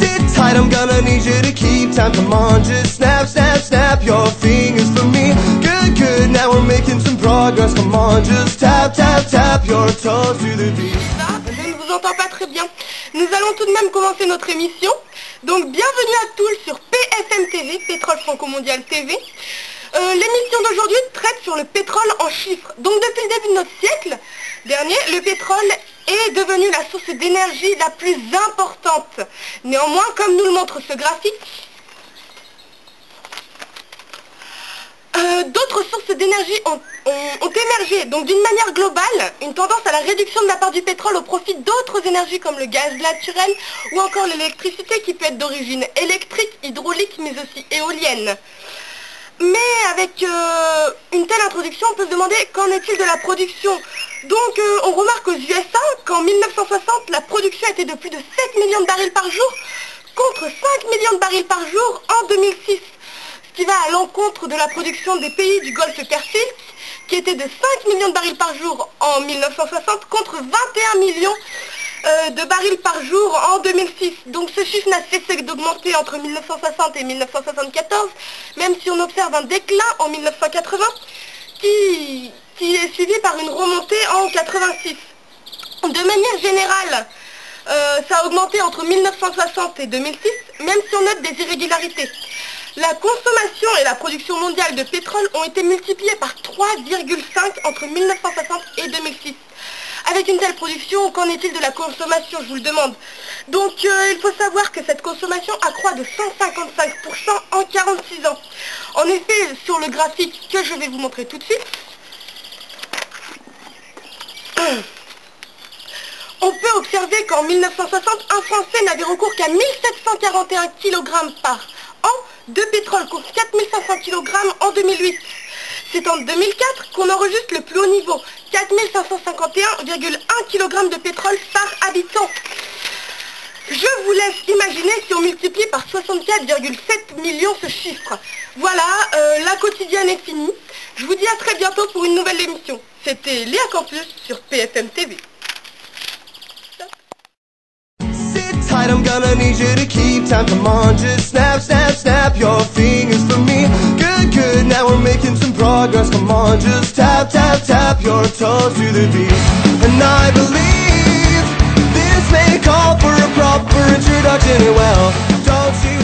Sit tight, I'm gonna need you to keep time. Come on, just snap, snap, snap your fingers for me. Good, good, now we're making some progress. Come on, just tap, tap, tap your toes to the beat. Je ne vous entends pas très bien. Nous allons tout de même commencer notre émission. Donc bienvenue à tous sur PFM TV, Pétrole Franco-Mondial TV. L'émission d'aujourd'hui traite sur le pétrole en chiffres. Donc depuis le début de notre siècle dernier, le pétrole est devenu la source d'énergie la plus importante. Néanmoins, comme nous le montre ce graphique, d'autres sources d'énergie ont émergé. Donc d'une manière globale, une tendance à la réduction de la part du pétrole au profit d'autres énergies comme le gaz naturel ou encore l'électricité qui peut être d'origine électrique, hydraulique mais aussi éolienne. Mais avec une telle introduction, on peut se demander qu'en est-il de la production. Donc on remarque aux USA qu'en 1960, la production était de plus de 7 millions de barils par jour contre 5 millions de barils par jour en 2006. Ce qui va à l'encontre de la production des pays du Golfe Persique qui était de 5 millions de barils par jour en 1960 contre 21 millions de barils par jour en 2006. Donc ce chiffre n'a cessé d'augmenter entre 1960 et 1974, même si on observe un déclin en 1980 qui est suivi par une remontée en 86. De manière générale, ça a augmenté entre 1960 et 2006, même si on note des irrégularités. La consommation et la production mondiale de pétrole ont été multipliées par 3,5 entre 1960 et 2006. Avec une telle production, qu'en est-il de la consommation, je vous le demande. Donc il faut savoir que cette consommation accroît de 155% en 46 ans. En effet, sur le graphique que je vais vous montrer tout de suite, on peut observer qu'en 1960, un Français n'avait recours qu'à 1741 kg par an de pétrole contre 4500 kg en 2008. C'est en 2004 qu'on enregistre le plus haut niveau, 4551,1 kg de pétrole par habitant. Je vous laisse imaginer si on multiplie par 64,7 millions ce chiffre. Voilà, la quotidienne est finie. Je vous dis à très bientôt pour une nouvelle émission. C'était Léa Campus sur PFM TV. Tight, I'm gonna need you to keep time. Come on, just snap, snap, snap your fingers for me. Good, good, now we're making some progress. Come on, just tap, tap, tap your toes to the beat. And I believe this may call for a proper introduction. Well, don't you